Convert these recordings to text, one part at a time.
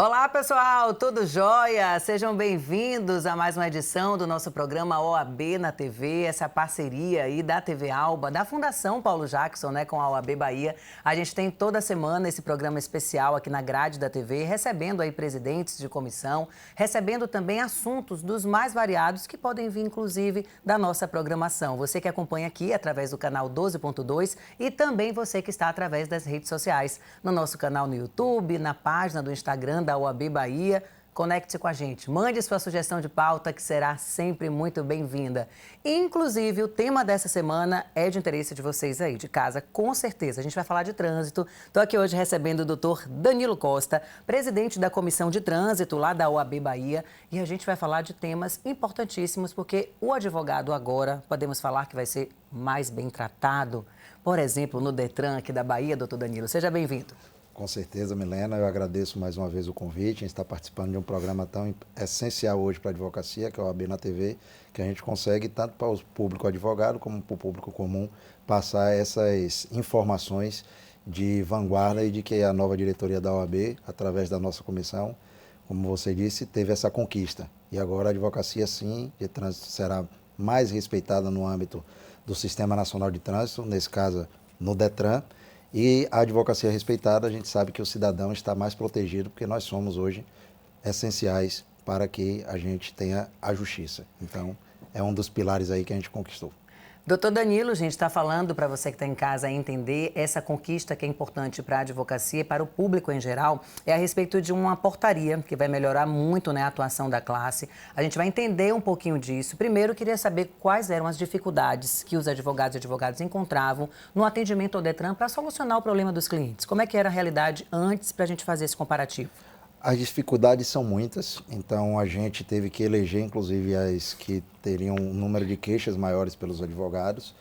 Olá, pessoal, tudo jóia? Sejam bem-vindos a mais uma edição do nosso programa OAB na TV, essa parceria aí da TV Alba, da Fundação Paulo Jackson, né, com a OAB Bahia. A gente tem toda semana esse programa especial aqui na grade da TV, recebendo aí presidentes de comissão, recebendo também assuntos dos mais variados que podem vir, inclusive, da nossa programação. Você que acompanha aqui através do canal 12.2 e também você que está através das redes sociais, no nosso canal no YouTube, na página do Instagram da OAB Bahia. Conecte-se com a gente, mande sua sugestão de pauta que será sempre muito bem-vinda. Inclusive, o tema dessa semana é de interesse de vocês aí de casa, com certeza. A gente vai falar de trânsito. Estou aqui hoje recebendo o doutor Danilo Costa, presidente da Comissão de Trânsito lá da OAB Bahia. E a gente vai falar de temas importantíssimos, porque o advogado agora, podemos falar que vai ser mais bem tratado. Por exemplo, no Detran aqui da Bahia, doutor Danilo. Seja bem-vindo. Com certeza, Milena. Eu agradeço mais uma vez o convite. A gente está participando de um programa tão essencial hoje para a advocacia, que é o OAB na TV, que a gente consegue, tanto para o público advogado como para o público comum, passar essas informações de vanguarda e de que a nova diretoria da OAB, através da nossa comissão, como você disse, teve essa conquista. E agora a advocacia, sim, de trânsito será mais respeitada no âmbito do Sistema Nacional de Trânsito, nesse caso no Detran. E a advocacia respeitada, a gente sabe que o cidadão está mais protegido, porque nós somos hoje essenciais para que a gente tenha a justiça. Então, é um dos pilares aí que a gente conquistou. Doutor Danilo, a gente está falando para você que está em casa entender essa conquista que é importante para a advocacia e para o público em geral, é a respeito de uma portaria que vai melhorar muito, né, a atuação da classe. A gente vai entender um pouquinho disso. Primeiro, queria saber quais eram as dificuldades que os advogados e advogadas encontravam no atendimento ao Detran para solucionar o problema dos clientes. Como é que era a realidade antes para a gente fazer esse comparativo? As dificuldades são muitas, então a gente teve que eleger, inclusive, as que teriam um número de queixas maiores pelos advogados.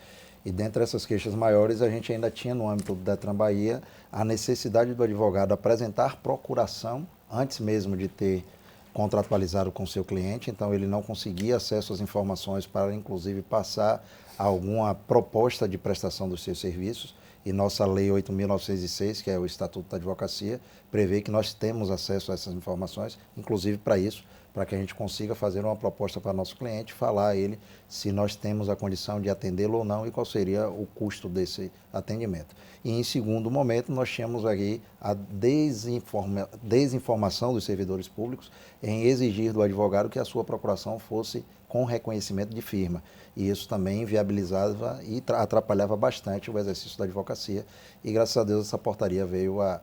E dentre essas queixas maiores, a gente ainda tinha, no âmbito do Detran Bahia, a necessidade do advogado apresentar procuração antes mesmo de ter contratualizado com o seu cliente. Então, ele não conseguia acesso às informações para, inclusive, passar alguma proposta de prestação dos seus serviços. E nossa Lei 8.906, que é o Estatuto da Advocacia, prevê que nós temos acesso a essas informações, inclusive para isso, para que a gente consiga fazer uma proposta para nosso cliente, falar a ele se nós temos a condição de atendê-lo ou não e qual seria o custo desse atendimento. E em segundo momento, nós tínhamos aqui a desinformação dos servidores públicos em exigir do advogado que a sua procuração fosse com reconhecimento de firma. E isso também viabilizava e atrapalhava bastante o exercício da advocacia. E graças a Deus essa portaria veio a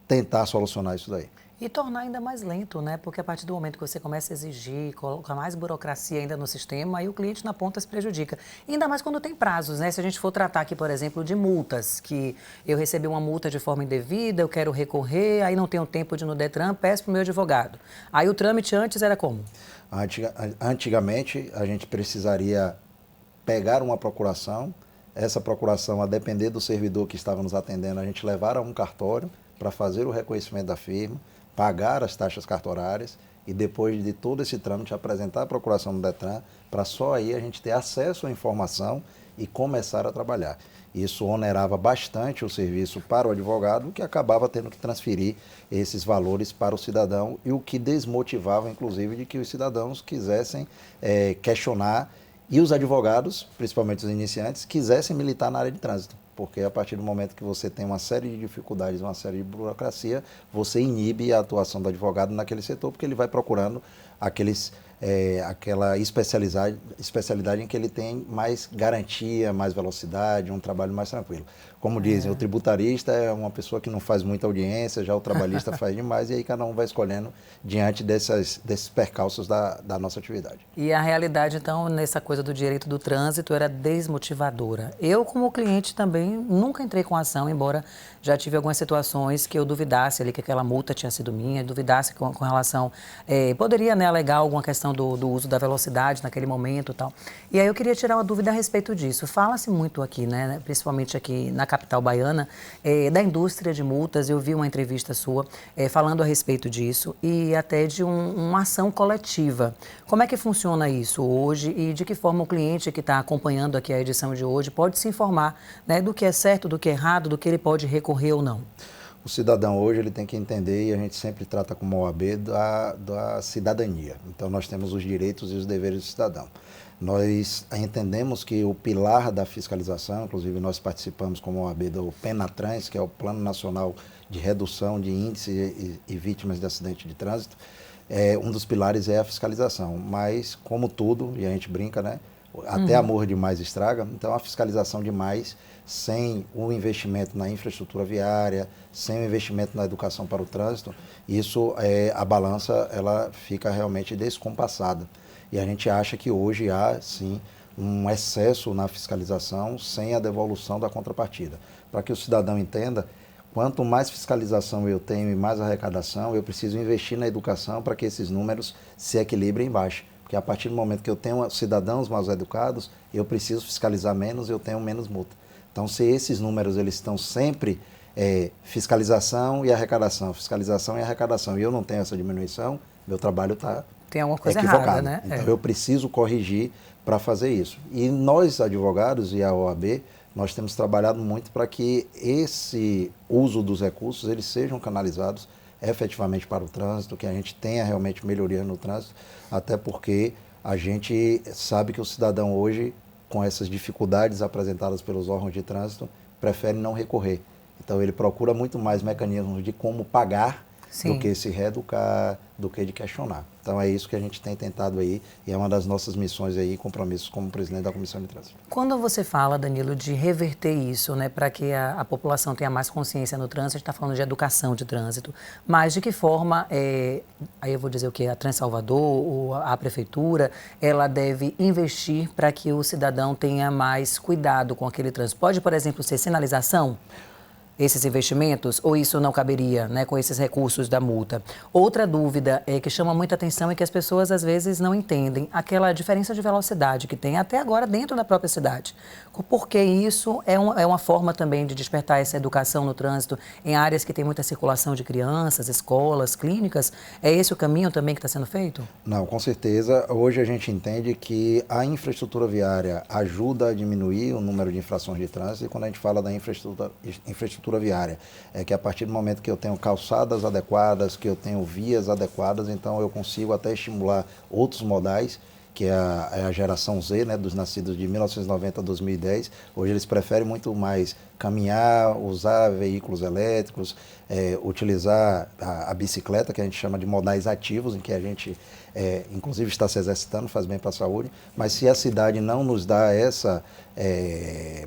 tentar solucionar isso daí. E tornar ainda mais lento, né? Porque a partir do momento que você começa a exigir, coloca mais burocracia ainda no sistema, aí o cliente na ponta se prejudica. E ainda mais quando tem prazos, né? Se a gente for tratar aqui, por exemplo, de multas, que eu recebi uma multa de forma indevida, eu quero recorrer, aí não tenho tempo de ir no Detran, peço para o meu advogado. Aí o trâmite antes era como? Antigamente, a gente precisaria pegar uma procuração, essa procuração, a depender do servidor que estava nos atendendo, a gente levar a um cartório para fazer o reconhecimento da firma, pagar as taxas cartorárias e depois de todo esse trâmite apresentar a procuração do Detran, para só aí a gente ter acesso à informação e começar a trabalhar. Isso onerava bastante o serviço para o advogado, que acabava tendo que transferir esses valores para o cidadão e o que desmotivava, inclusive, de que os cidadãos quisessem questionar e os advogados, principalmente os iniciantes, quisessem militar na área de trânsito. Porque a partir do momento que você tem uma série de dificuldades, uma série de burocracia, você inibe a atuação do advogado naquele setor, porque ele vai procurando aquela especialidade em que ele tem mais garantia, mais velocidade, um trabalho mais tranquilo. Como dizem, o tributarista é uma pessoa que não faz muita audiência, já o trabalhista faz demais, e aí cada um vai escolhendo diante desses percalços da nossa atividade. E a realidade, então, nessa coisa do direito do trânsito era desmotivadora. Eu, como cliente, também nunca entrei com ação, embora já tive algumas situações que eu duvidasse ali que aquela multa tinha sido minha, duvidasse com relação... poderia, né, alegar alguma questão do uso da velocidade naquele momento e tal. E aí eu queria tirar uma dúvida a respeito disso. Fala-se muito aqui, né, principalmente aqui na capital baiana, da indústria de multas. Eu vi uma entrevista sua falando a respeito disso e até de uma ação coletiva. Como é que funciona isso hoje e de que forma o cliente que está acompanhando aqui a edição de hoje pode se informar, né, do que é certo, do que é errado, do que ele pode recorrer ou não? O cidadão hoje ele tem que entender, e a gente sempre trata como OAB, da cidadania. Então nós temos os direitos e os deveres do cidadão. Nós entendemos que o pilar da fiscalização, inclusive nós participamos como OAB do PENATRANS, que é o Plano Nacional de Redução de Índices e Vítimas de Acidente de Trânsito, um dos pilares é a fiscalização. Mas, como tudo, e a gente brinca, né? Até amor demais estraga, então a fiscalização demais, sem o investimento na infraestrutura viária, sem o investimento na educação para o trânsito, isso, a balança, ela fica realmente descompassada. E a gente acha que hoje há, sim, um excesso na fiscalização sem a devolução da contrapartida. Para que o cidadão entenda, quanto mais fiscalização eu tenho e mais arrecadação, eu preciso investir na educação para que esses números se equilibrem embaixo. Porque a partir do momento que eu tenho cidadãos mais educados, eu preciso fiscalizar menos, eu tenho menos multa. Então, se esses números eles estão sempre fiscalização e arrecadação, e eu não tenho essa diminuição, meu trabalho está tem alguma coisa equivocado. errada, né? Então, eu preciso corrigir para fazer isso. E nós, advogados e a OAB, nós temos trabalhado muito para que esse uso dos recursos eles sejam canalizados efetivamente para o trânsito, que a gente tenha realmente melhoria no trânsito, até porque a gente sabe que o cidadão hoje, com essas dificuldades apresentadas pelos órgãos de trânsito, prefere não recorrer. Então ele procura muito mais mecanismos de como pagar do que se reeducar, do que de questionar. Então é isso que a gente tem tentado aí e é uma das nossas missões aí, compromissos como presidente da Comissão de Trânsito. Quando você fala, Danilo, de reverter isso, né, para que a população tenha mais consciência no trânsito, a gente está falando de educação de trânsito, mas de que forma, aí eu vou dizer o que, a Transalvador ou a prefeitura, ela deve investir para que o cidadão tenha mais cuidado com aquele trânsito? Pode, por exemplo, ser sinalização? Esses investimentos, ou isso não caberia, né, com esses recursos da multa? Outra dúvida que chama muita atenção e que as pessoas às vezes não entendem, aquela diferença de velocidade que tem até agora dentro da própria cidade. Porque isso é uma forma também de despertar essa educação no trânsito em áreas que tem muita circulação de crianças, escolas, clínicas. É esse o caminho também que está sendo feito? Não, com certeza. Hoje a gente entende que a infraestrutura viária ajuda a diminuir o número de infrações de trânsito, e quando a gente fala da infraestrutura viária, é que a partir do momento que eu tenho calçadas adequadas, que eu tenho vias adequadas, então eu consigo até estimular outros modais, que é a geração Z, né, dos nascidos de 1990 a 2010. Hoje eles preferem muito mais caminhar, usar veículos elétricos, utilizar a bicicleta, que a gente chama de modais ativos, em que a gente, inclusive, está se exercitando, faz bem para a saúde. Mas se a cidade não nos dá essa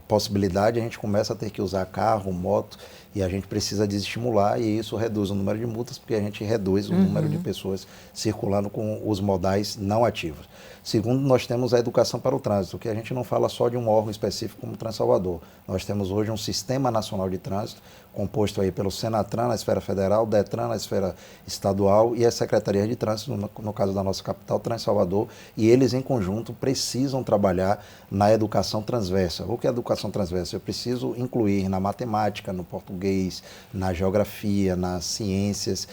possibilidade, a gente começa a ter que usar carro, moto, e a gente precisa desestimular, e isso reduz o número de multas, porque a gente reduz o número de pessoas circulando com os modais não ativos. Segundo, nós temos a educação para o trânsito, que a gente não fala só de um órgão específico como o Transalvador. Nós temos hoje um Sistema Nacional de Trânsito, composto aí pelo Senatran na esfera federal, Detran na esfera estadual e as secretarias de trânsito, no caso da nossa capital, Transalvador, e eles em conjunto precisam trabalhar na educação transversa. O que é educação transversa? Eu preciso incluir na matemática, no português, na geografia, nas ciências,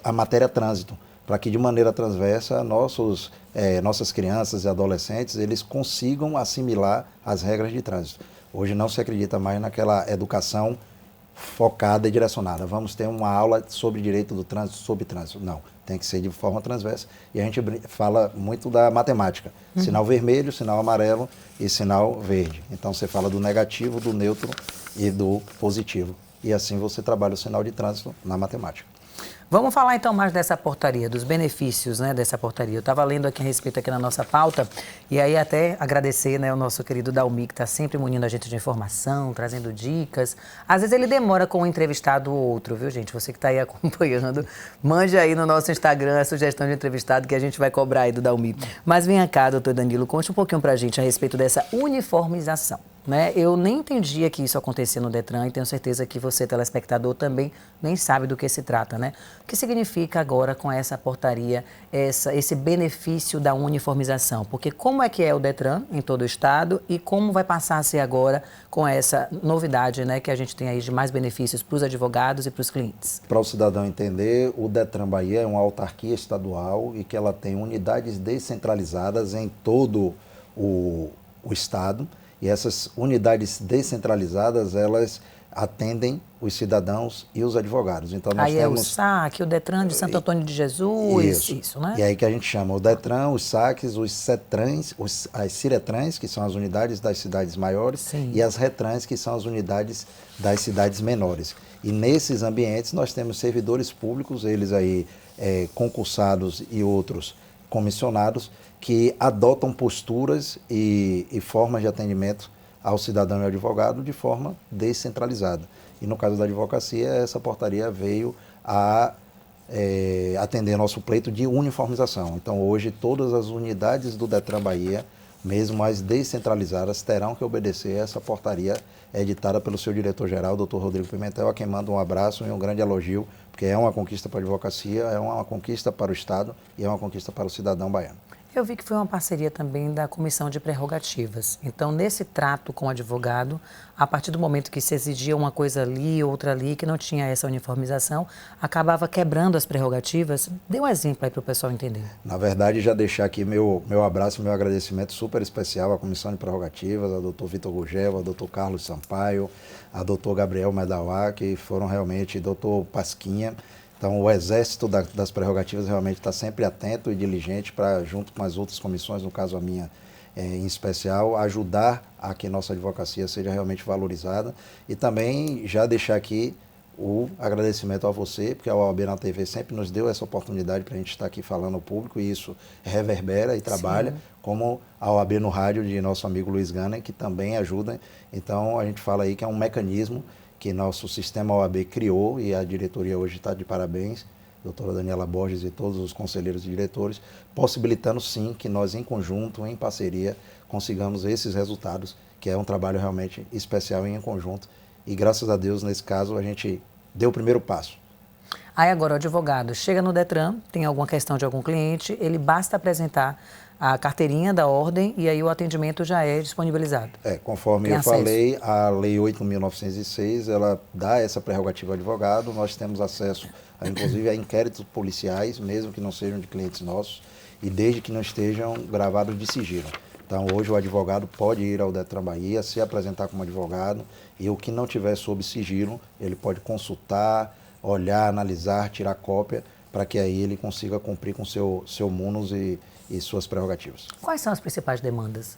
a matéria trânsito, para que de maneira transversa nossas crianças e adolescentes eles consigam assimilar as regras de trânsito. Hoje não se acredita mais naquela educação focada e direcionada. Vamos ter uma aula sobre direito do trânsito, sobre trânsito. Não, tem que ser de forma transversa. E a gente fala muito da matemática. Sinal vermelho, sinal amarelo e sinal verde. Então você fala do negativo, do neutro e do positivo. E assim você trabalha o sinal de trânsito na matemática. Vamos falar então mais dessa portaria, dos benefícios, né, dessa portaria. Eu estava lendo aqui a respeito aqui na nossa pauta e aí até agradecer, né, o nosso querido Dalmi, que está sempre munindo a gente de informação, trazendo dicas. Às vezes ele demora com um entrevistado ou outro, viu, gente? Você que está aí acompanhando, mande aí no nosso Instagram a sugestão de entrevistado que a gente vai cobrar aí do Dalmi. Mas vem cá, doutor Danilo, conte um pouquinho para a gente a respeito dessa uniformização. Né? Eu nem entendia que isso acontecia no Detran e tenho certeza que você, telespectador, também nem sabe do que se trata, né? O que significa agora com essa portaria, esse benefício da uniformização? Porque como é que é o Detran em todo o estado e como vai passar a ser agora com essa novidade, né, que a gente tem aí de mais benefícios para os advogados e para os clientes? Para o cidadão entender, o Detran Bahia é uma autarquia estadual e que ela tem unidades descentralizadas em todo o estado. E essas unidades descentralizadas, elas atendem os cidadãos e os advogados. Então, nós aí temos... é o SAC, o DETRAN de Santo Antônio de Jesus, isso, né? E aí que a gente chama o DETRAN, os SACs, os CETRANs, as CIRETRANs, que são as unidades das cidades maiores, Sim. e as RETRANs, que são as unidades das cidades menores. E nesses ambientes nós temos servidores públicos, eles aí concursados e outros comissionados, que adotam posturas e formas de atendimento ao cidadão e ao advogado de forma descentralizada. E no caso da advocacia, essa portaria veio a atender nosso pleito de uniformização. Então, hoje, todas as unidades do DETRAN Bahia, mesmo as descentralizadas, terão que obedecer a essa portaria editada pelo seu diretor-geral, Dr. Rodrigo Pimentel, a quem mando um abraço e um grande elogio, porque é uma conquista para a advocacia, é uma conquista para o Estado e é uma conquista para o cidadão baiano. Eu vi que foi uma parceria também da Comissão de Prerrogativas. Então, nesse trato com o advogado, a partir do momento que se exigia uma coisa ali, outra ali, que não tinha essa uniformização, acabava quebrando as prerrogativas. Dê um exemplo aí para o pessoal entender. Na verdade, já deixar aqui meu abraço, meu agradecimento super especial à Comissão de Prerrogativas, ao Dr. Vitor Gugel, ao Dr. Carlos Sampaio, ao Dr. Gabriel Medauá, que foram realmente, Dr. Pasquinha. Então, o exército das prerrogativas realmente está sempre atento e diligente para, junto com as outras comissões, no caso a minha em especial, ajudar a que nossa advocacia seja realmente valorizada. E também já deixar aqui o agradecimento a você, porque a OAB na TV sempre nos deu essa oportunidade para a gente estar aqui falando ao público, e isso reverbera e trabalha, sim, como a OAB no rádio de nosso amigo Luiz Gana, que também ajuda. Então, a gente fala aí que é um mecanismo que nosso sistema OAB criou, e a diretoria hoje está de parabéns, doutora Daniela Borges e todos os conselheiros e diretores, possibilitando sim que nós em conjunto, em parceria, consigamos esses resultados, que é um trabalho realmente especial e em conjunto. E graças a Deus, nesse caso, a gente deu o primeiro passo. Aí agora o advogado chega no DETRAN, tem alguma questão de algum cliente, ele basta apresentar a carteirinha da ordem e aí o atendimento já é disponibilizado. Conforme eu falei, a Lei 8.906, ela dá essa prerrogativa ao advogado. Nós temos acesso, inclusive, a inquéritos policiais, mesmo que não sejam de clientes nossos, e desde que não estejam gravados de sigilo. Então, hoje o advogado pode ir ao DETRAN Bahia, se apresentar como advogado, e o que não tiver sob sigilo, ele pode consultar, olhar, analisar, tirar cópia, para que aí ele consiga cumprir com seu munus e suas prerrogativas. Quais são as principais demandas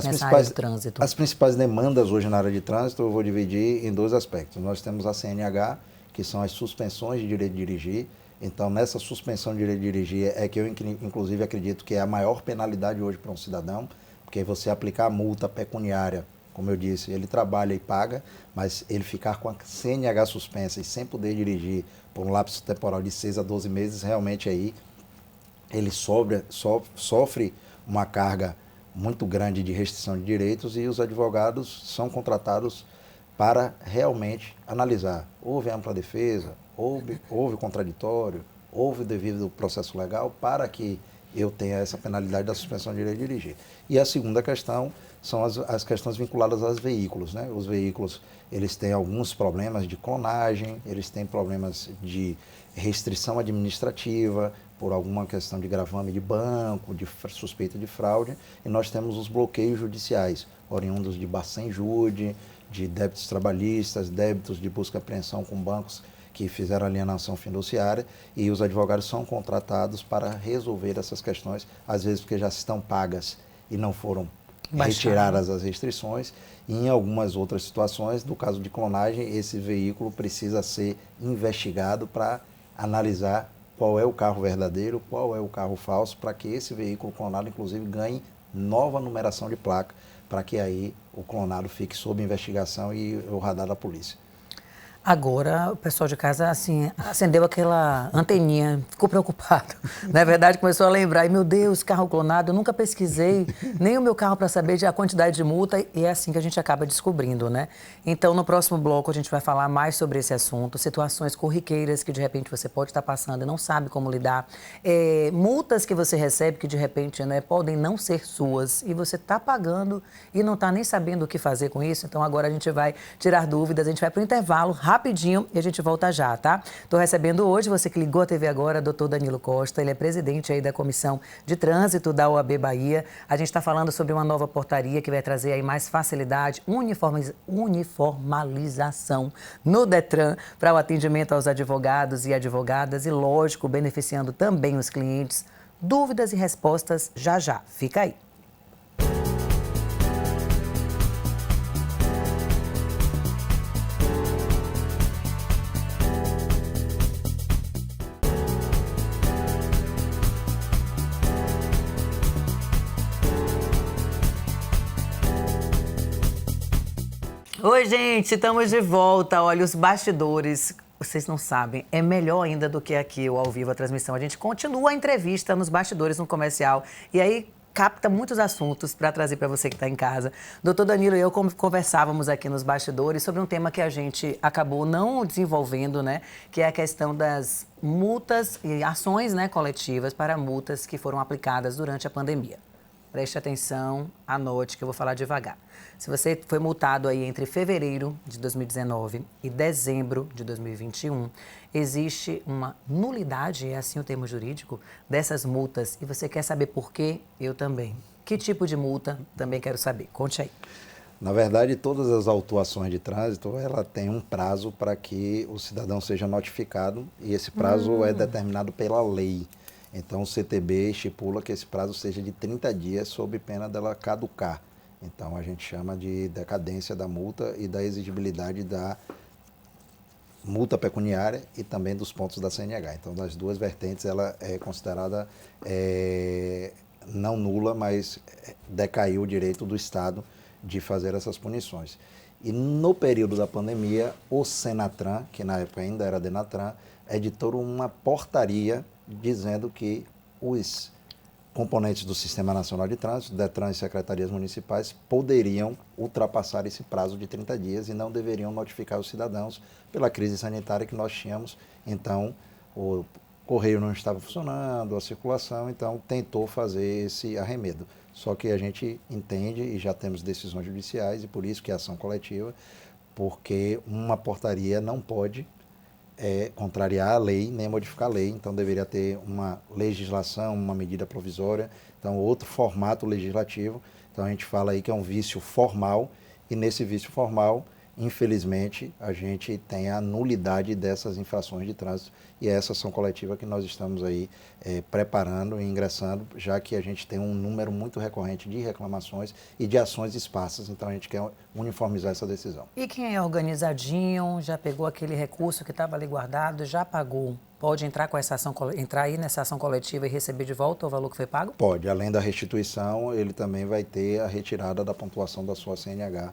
nessa área de trânsito? As principais demandas hoje na área de trânsito eu vou dividir em dois aspectos. Nós temos a CNH, que são as suspensões de direito de dirigir. Então, nessa suspensão de direito de dirigir é que eu, inclusive, acredito que é a maior penalidade hoje para um cidadão, porque você aplicar a multa pecuniária, como eu disse, ele trabalha e paga, mas ele ficar com a CNH suspensa e sem poder dirigir por um lapso temporal de 6 a 12 meses, realmente aí ele sofre uma carga muito grande de restrição de direitos, e os advogados são contratados para realmente analisar. Houve ampla defesa, houve contraditório, houve devido processo legal para que eu tenha essa penalidade da suspensão de direito de dirigir. E a segunda questão são as questões vinculadas aos veículos, né? Os veículos, eles têm alguns problemas de clonagem, eles têm problemas de restrição administrativa, por alguma questão de gravame de banco, de suspeita de fraude, e nós temos os bloqueios judiciais, oriundos de Bacen-Jude, de débitos trabalhistas, débitos de busca e apreensão com bancos que fizeram alienação fiduciária, e os advogados são contratados para resolver essas questões, às vezes porque já estão pagas e não foram retiradas as restrições, e em algumas outras situações, no caso de clonagem, esse veículo precisa ser investigado para analisar qual é o carro verdadeiro, qual é o carro falso, para que esse veículo clonado, inclusive, ganhe nova numeração de placa, para que aí o clonado fique sob investigação e o radar da polícia. Agora, o pessoal de casa, assim, acendeu aquela anteninha, ficou preocupado. Na verdade, começou a lembrar, meu Deus, carro clonado, eu nunca pesquisei nem o meu carro para saber a quantidade de multa, e é assim que a gente acaba descobrindo, né? Então, no próximo bloco, a gente vai falar mais sobre esse assunto, situações corriqueiras que, de repente, você pode estar passando e não sabe como lidar, multas que você recebe que, de repente, né, podem não ser suas, e você está pagando e não está nem sabendo o que fazer com isso. Então, agora a gente vai tirar dúvidas, a gente vai para o intervalo, rapidinho e a gente volta já, tá? Estou recebendo hoje, você que ligou a TV agora, doutor Danilo Costa, ele é presidente aí da Comissão de Trânsito da OAB Bahia. A gente está falando sobre uma nova portaria que vai trazer aí mais facilidade, uniformalização no Detran para o atendimento aos advogados e advogadas e, lógico, beneficiando também os clientes. Dúvidas e respostas já já. Fica aí. Oi, gente, estamos de volta. Olha, os bastidores, vocês não sabem, é melhor ainda do que aqui o ao vivo, a transmissão. A gente continua a entrevista nos bastidores, no comercial, e aí capta muitos assuntos para trazer para você que está em casa. Doutor Danilo e eu conversávamos aqui nos bastidores sobre um tema que a gente acabou não desenvolvendo, né? Que é a questão das multas e ações, né, coletivas para multas que foram aplicadas durante a pandemia. Preste atenção, anote que eu vou falar devagar. Se você foi multado aí entre fevereiro de 2019 e dezembro de 2021, existe uma nulidade, é assim o termo jurídico, dessas multas. E você quer saber por quê? Eu também. Que tipo de multa? Também quero saber. Conte aí. Na verdade, todas as autuações de trânsito, ela tem um prazo para que o cidadão seja notificado e esse prazo é determinado pela lei. Então, o CTB estipula que esse prazo seja de 30 dias sob pena dela caducar. Então, a gente chama de decadência da multa e da exigibilidade da multa pecuniária e também dos pontos da CNH. Então, das duas vertentes, ela é considerada não nula, mas decaiu o direito do Estado de fazer essas punições. E no período da pandemia, o Senatran, que na época ainda era Denatran, editou uma portaria dizendo que os componentes do Sistema Nacional de Trânsito, Detran e secretarias municipais, poderiam ultrapassar esse prazo de 30 dias e não deveriam notificar os cidadãos pela crise sanitária que nós tínhamos. Então, o correio não estava funcionando, a circulação, então tentou fazer esse arremedo. Só que a gente entende e já temos decisões judiciais e por isso que é ação coletiva, porque uma portaria não pode contrariar a lei, nem modificar a lei, então deveria ter uma legislação, uma medida provisória, então outro formato legislativo. Então a gente fala aí que é um vício formal e nesse vício formal, infelizmente, a gente tem a nulidade dessas infrações de trânsito e é essa ação coletiva que nós estamos aí preparando e ingressando, já que a gente tem um número muito recorrente de reclamações e de ações esparsas, então a gente quer uniformizar essa decisão. E quem é organizadinho, já pegou aquele recurso que estava ali guardado, já pagou, pode entrar com essa ação, entrar aí nessa ação coletiva e receber de volta o valor que foi pago? Pode, além da restituição, ele também vai ter a retirada da pontuação da sua CNH.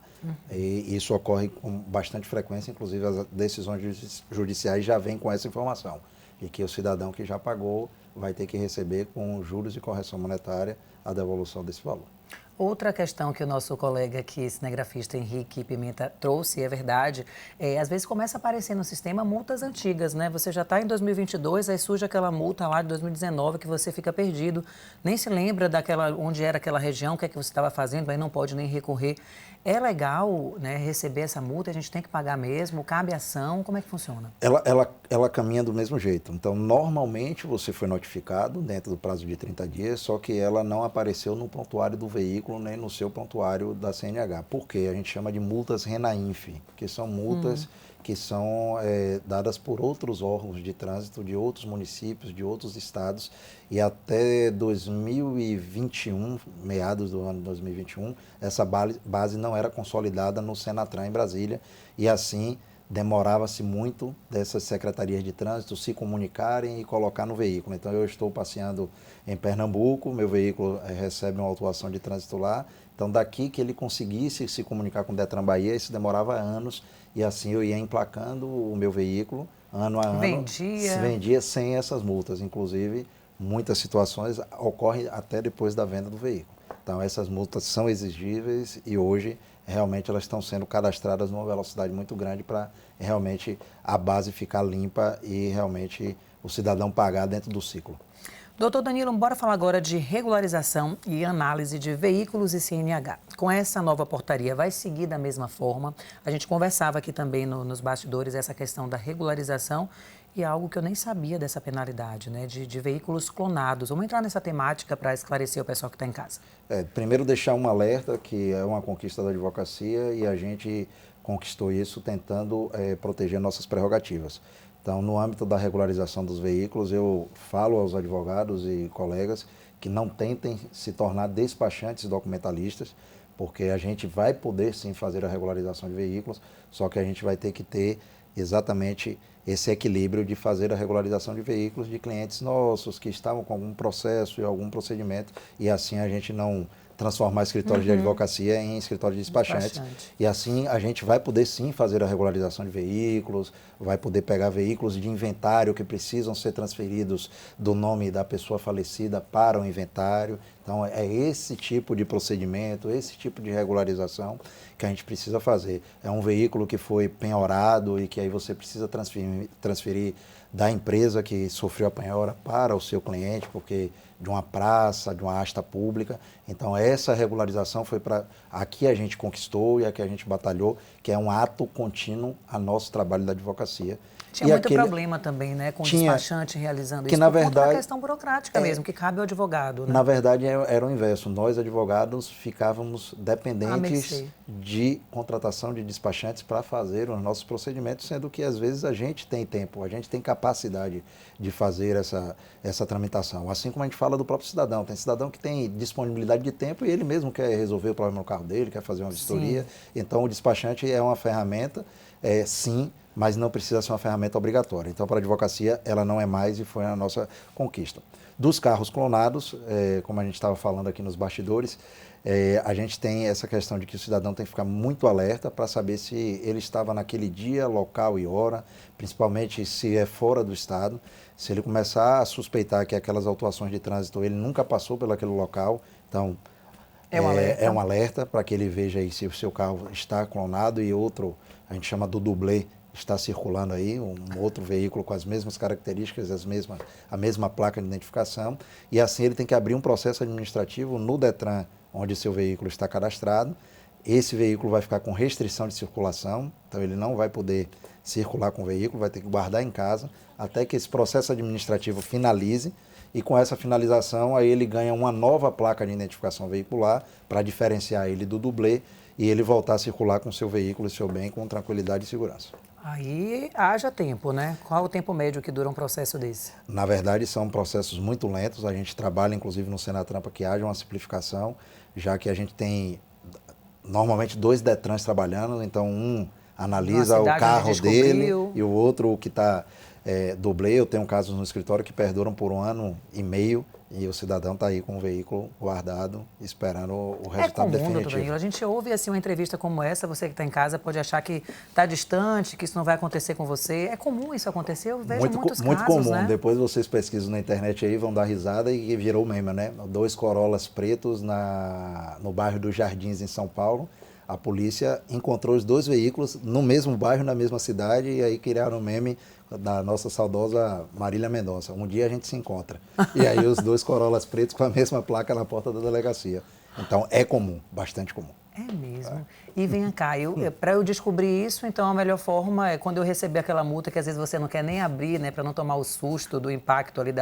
E isso ocorre com bastante frequência, inclusive as decisões judiciais já vêm com essa informação, e que o cidadão que já pagou vai ter que receber com juros e correção monetária a devolução desse valor. Outra questão que o nosso colega aqui, cinegrafista Henrique Pimenta, trouxe, é verdade, às vezes começa a aparecer no sistema multas antigas, né? Você já está em 2022, aí surge aquela multa lá de 2019 que você fica perdido, nem se lembra daquela, onde era aquela região, o que é que você estava fazendo, aí não pode nem recorrer. É legal, né, receber essa multa, a gente tem que pagar mesmo, cabe ação, como é que funciona? Ela caminha do mesmo jeito. Então, normalmente você foi notificado dentro do prazo de 30 dias, só que ela não apareceu no prontuário do veículo nem no seu prontuário da CNH. Por quê? A gente chama de multas RENAINF, que são multas que são dadas por outros órgãos de trânsito de outros municípios, de outros estados, e até 2021, meados do ano 2021, essa base não era consolidada no Senatran em Brasília, e assim demorava-se muito dessas secretarias de trânsito se comunicarem e colocar no veículo. Então eu estou passeando em Pernambuco, meu veículo recebe uma autuação de trânsito lá, então daqui que ele conseguisse se comunicar com o Detran Bahia, isso demorava anos, e assim eu ia emplacando o meu veículo ano a ano. Vendia sem essas multas, inclusive muitas situações ocorrem até depois da venda do veículo. Então essas multas são exigíveis e hoje realmente elas estão sendo cadastradas numa velocidade muito grande para realmente a base ficar limpa e realmente o cidadão pagar dentro do ciclo. Doutor Danilo, bora falar agora de regularização e análise de veículos e CNH. Com essa nova portaria, vai seguir da mesma forma? A gente conversava aqui também nos bastidores essa questão da regularização e algo que eu nem sabia dessa penalidade, né? De veículos clonados. Vamos entrar nessa temática para esclarecer o pessoal que está em casa. Primeiro deixar um alerta que é uma conquista da advocacia e a gente conquistou isso tentando proteger nossas prerrogativas. Então, no âmbito da regularização dos veículos, eu falo aos advogados e colegas que não tentem se tornar despachantes documentalistas, porque a gente vai poder sim fazer a regularização de veículos, só que a gente vai ter que ter exatamente esse equilíbrio de fazer a regularização de veículos de clientes nossos que estavam com algum processo e algum procedimento, e assim a gente não transformar escritórios de advocacia em escritórios de despachantes. E assim a gente vai poder sim fazer a regularização de veículos, vai poder pegar veículos de inventário que precisam ser transferidos do nome da pessoa falecida para o inventário. Então é esse tipo de procedimento, esse tipo de regularização que a gente precisa fazer. É um veículo que foi penhorado e que aí você precisa transferir da empresa que sofreu a penhora para o seu cliente, porque de uma praça, de uma asta pública. Então essa regularização foi para aqui a gente conquistou e aqui a gente batalhou, que é um ato contínuo a nosso trabalho da advocacia. Tinha muito problema também, né, com o despachante realizando isso, na verdade, por conta da questão burocrática mesmo, que cabe ao advogado, né? Na verdade, era o inverso. Nós, advogados, ficávamos dependentes de contratação de despachantes para fazer os nossos procedimentos, sendo que, às vezes, a gente tem tempo, a gente tem capacidade de fazer essa tramitação. Assim como a gente fala do próprio cidadão. Tem cidadão que tem disponibilidade de tempo e ele mesmo quer resolver o problema no carro dele, quer fazer uma vistoria. Sim. Então, o despachante é uma ferramenta, sim, mas não precisa ser uma ferramenta obrigatória. Então, para a advocacia, ela não é mais e foi a nossa conquista. Dos carros clonados, como a gente estava falando aqui nos bastidores, a gente tem essa questão de que o cidadão tem que ficar muito alerta para saber se ele estava naquele dia, local e hora, principalmente se é fora do estado. Se ele começar a suspeitar que aquelas autuações de trânsito ele nunca passou por aquele local, então é um alerta para que ele veja aí se o seu carro está clonado e outro, a gente chama do dublê, está circulando aí, um outro veículo com as mesmas características, a mesma placa de identificação, e assim ele tem que abrir um processo administrativo no Detran, onde seu veículo está cadastrado. Esse veículo vai ficar com restrição de circulação, então ele não vai poder circular com o veículo, vai ter que guardar em casa, até que esse processo administrativo finalize, e com essa finalização aí ele ganha uma nova placa de identificação veicular para diferenciar ele do dublê, e ele voltar a circular com o seu veículo e seu bem com tranquilidade e segurança. Aí haja tempo, né? Qual o tempo médio que dura um processo desse? Na verdade, são processos muito lentos. A gente trabalha, inclusive, no Senatran para que haja uma simplificação, já que a gente tem, normalmente, 2 Detrans trabalhando. Então, um analisa o carro dele e o outro, o que está dublê. Eu tenho casos no escritório que perduram por 1 ano e meio e o cidadão está aí com o veículo guardado, esperando o resultado definitivo. Doutor Danilo, a gente ouve assim uma entrevista como essa, você que está em casa pode achar que está distante, que isso não vai acontecer com você. É comum isso acontecer? Eu vejo muitos casos, muito comum, né? Depois vocês pesquisam na internet aí, vão dar risada e virou meme, né? 2 Corollas pretos no bairro dos Jardins, em São Paulo. A polícia encontrou os 2 veículos no mesmo bairro, na mesma cidade, e aí criaram um meme da nossa saudosa Marília Mendonça. Um dia a gente se encontra. E aí os 2 Corollas pretos com a mesma placa na porta da delegacia. Então é comum, bastante comum. É mesmo. E vem cá, para eu descobrir isso, então a melhor forma é quando eu receber aquela multa que às vezes você não quer nem abrir, né, para não tomar o susto do impacto ali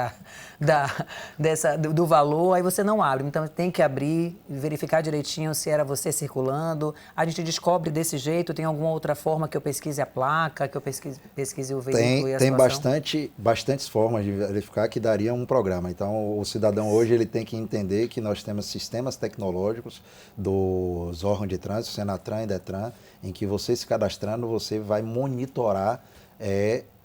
do valor, aí você não abre. Então tem que abrir, verificar direitinho se era você circulando. A gente descobre desse jeito, tem alguma outra forma que eu pesquise a placa, que eu pesquise o veículo e a situação? Tem bastantes formas de verificar que daria um programa. Então o cidadão hoje ele tem que entender que nós temos sistemas tecnológicos dos órgãos de trânsito, Senatran e Detran, em que você se cadastrando, você vai monitorar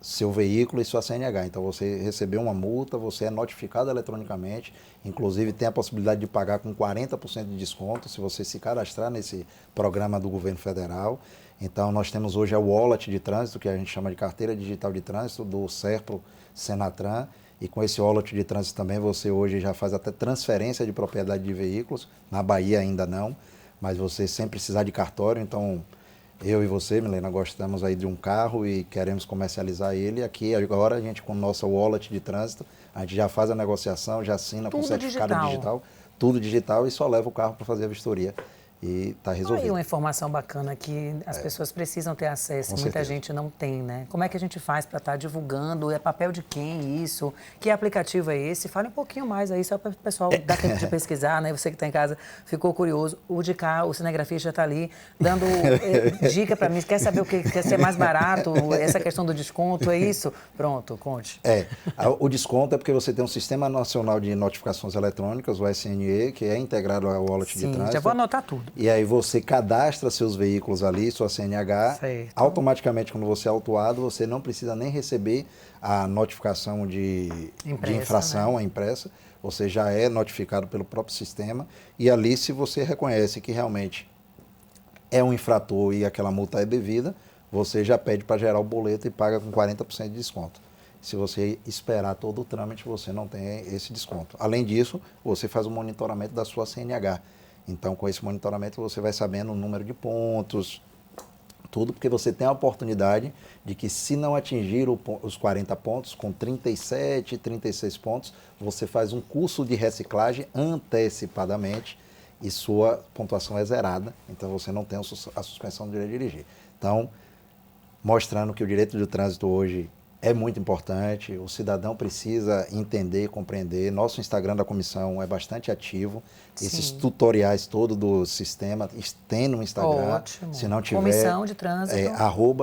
seu veículo e sua CNH. Então você recebeu uma multa, você é notificado eletronicamente, inclusive tem a possibilidade de pagar com 40% de desconto se você se cadastrar nesse programa do governo federal. Então nós temos hoje a wallet de trânsito, que a gente chama de carteira digital de trânsito, do Serpro Senatran, e com esse wallet de trânsito também você hoje já faz até transferência de propriedade de veículos, na Bahia ainda não, mas você sem precisar de cartório, então Eu e você, Milena, gostamos aí de um carro e queremos comercializar ele. Aqui agora a gente com nossa wallet de trânsito, a gente já faz a negociação, já assina com certificado digital, tudo digital e só leva o carro para fazer a vistoria. E está resolvido. Aí uma informação bacana que as pessoas precisam ter acesso, Com muita certeza. gente não tem, né? Como é que a gente faz para estar divulgando? É papel de quem isso? Que aplicativo é esse? Fale um pouquinho mais aí, só para o pessoal dar tempo de pesquisar, né? Você que está em casa ficou curioso. O de cá, o cinegrafista já está ali dando dica para mim. Quer saber o que quer ser mais barato? Essa questão do desconto, é isso? Pronto, conte. O desconto é porque você tem um Sistema Nacional de Notificações Eletrônicas, o SNE, que é integrado ao wallet de trânsito. Já vou anotar tudo. E aí você cadastra seus veículos ali, sua CNH, certo. Automaticamente quando você é autuado, você não precisa nem receber a notificação de infração, né? A impressa, você já é notificado pelo próprio sistema e ali se você reconhece que realmente é um infrator e aquela multa é devida, você já pede para gerar o boleto e paga com 40% de desconto. Se você esperar todo o trâmite, você não tem esse desconto. Além disso, você faz o monitoramento da sua CNH. Então, com esse monitoramento, você vai sabendo o número de pontos, tudo, porque você tem a oportunidade de que, se não atingir os 40 pontos, com 37, 36 pontos, você faz um curso de reciclagem antecipadamente e sua pontuação é zerada. Então, você não tem a suspensão do direito de dirigir. Então, mostrando que o direito de trânsito hoje é muito importante, o cidadão precisa entender, compreender. Nosso Instagram da comissão é bastante ativo. Sim. Esses tutoriais todos do sistema tem no Instagram. Ótimo. Se não tiver, Comissão de Trânsito.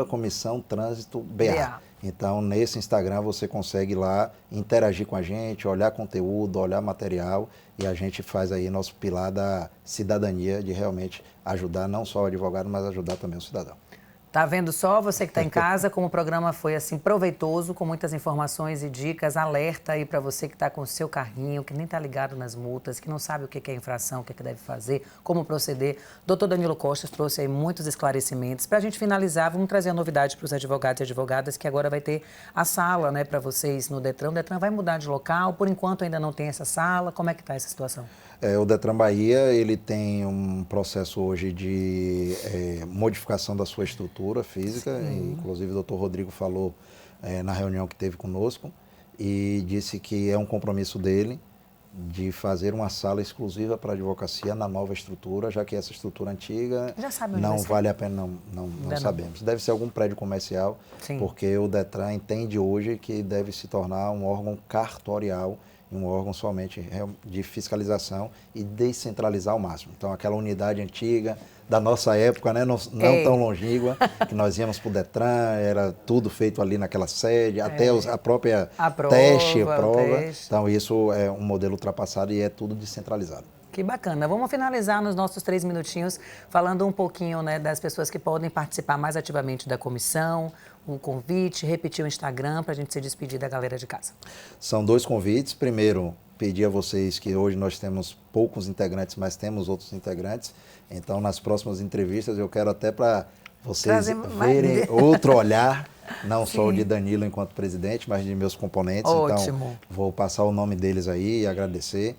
@Comissão Trânsito BA. Então, nesse Instagram você consegue lá interagir com a gente, olhar conteúdo, olhar material e a gente faz aí nosso pilar da cidadania de realmente ajudar não só o advogado, mas ajudar também o cidadão. Tá vendo só, você que está em casa, como o programa foi assim proveitoso, com muitas informações e dicas, alerta aí para você que está com o seu carrinho, que nem está ligado nas multas, que não sabe o que é infração, o que deve fazer, como proceder. Doutor Danilo Costa trouxe aí muitos esclarecimentos. Para a gente finalizar, vamos trazer a novidade para os advogados e advogadas, que agora vai ter a sala, né, para vocês no Detran. O Detran vai mudar de local, por enquanto ainda não tem essa sala. Como é que está essa situação? O Detran Bahia, ele tem um processo hoje de modificação da sua estrutura física. Inclusive o doutor Rodrigo falou na reunião que teve conosco e disse que é um compromisso dele de fazer uma sala exclusiva para a advocacia na nova estrutura, já que essa estrutura antiga não vale a pena, não sabemos. Deve ser algum prédio comercial, porque o Detran entende hoje que deve se tornar um órgão cartorial, um órgão somente de fiscalização e descentralizar ao máximo. Então, aquela unidade antiga, da nossa época, né, não tão longínqua, que nós íamos para o Detran, era tudo feito ali naquela sede, até a própria prova. Então, isso é um modelo ultrapassado e é tudo descentralizado. Que bacana. Vamos finalizar nos nossos 3 minutinhos falando um pouquinho, né, das pessoas que podem participar mais ativamente da comissão, um convite, repetir o Instagram para a gente se despedir da galera de casa. São 2 convites. Primeiro, pedir a vocês que hoje nós temos poucos integrantes, mas temos outros integrantes. Então, nas próximas entrevistas, eu quero até para vocês verem outro olhar, não só o de Danilo enquanto presidente, mas de meus componentes. Ótimo. Então, vou passar o nome deles aí e agradecer.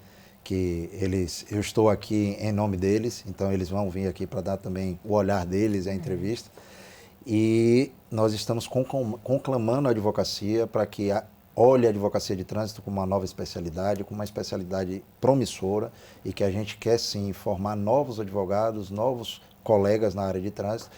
Eu estou aqui em nome deles, então eles vão vir aqui para dar também o olhar deles e a entrevista. E nós estamos conclamando a advocacia para que olhe a advocacia de trânsito como uma nova especialidade, como uma especialidade promissora e que a gente quer sim formar novos advogados, novos colegas na área de trânsito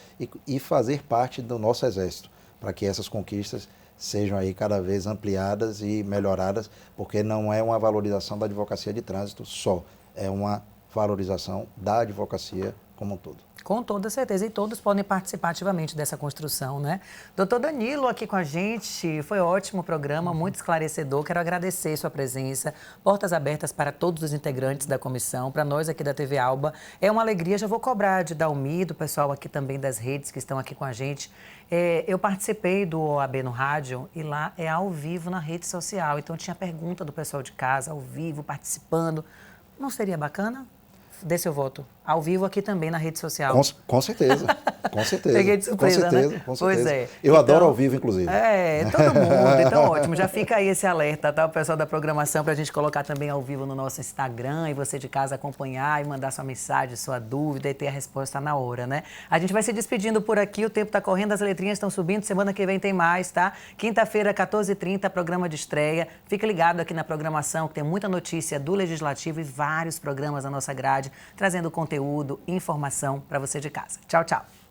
e fazer parte do nosso exército, para que essas conquistas sejam aí cada vez ampliadas e melhoradas, porque não é uma valorização da advocacia de trânsito só, é uma valorização da advocacia como um todo. Com toda certeza, e todos podem participar ativamente dessa construção, né? Doutor Danilo aqui com a gente, foi ótimo o programa, muito esclarecedor, quero agradecer sua presença, portas abertas para todos os integrantes da comissão, para nós aqui da TV Alba, é uma alegria, já vou cobrar de Dalmi, do pessoal aqui também das redes que estão aqui com a gente. Eu participei do OAB no rádio e lá é ao vivo na rede social, então tinha pergunta do pessoal de casa, ao vivo, participando, não seria bacana? Dê seu voto. ao vivo aqui também na rede social. Com certeza, com certeza. Peguei de surpresa, com certeza, né? Com certeza. Pois é. Eu adoro ao vivo, inclusive. Todo mundo. Então, ótimo. Já fica aí esse alerta, tá? O pessoal da programação, para a gente colocar também ao vivo no nosso Instagram e você de casa acompanhar e mandar sua mensagem, sua dúvida e ter a resposta na hora, né? A gente vai se despedindo por aqui, o tempo tá correndo, as letrinhas estão subindo, semana que vem tem mais, tá? Quinta-feira, 14h30, programa de estreia. Fique ligado aqui na programação, que tem muita notícia do Legislativo e vários programas na nossa grade, trazendo conteúdo, informação para você de casa. Tchau, tchau.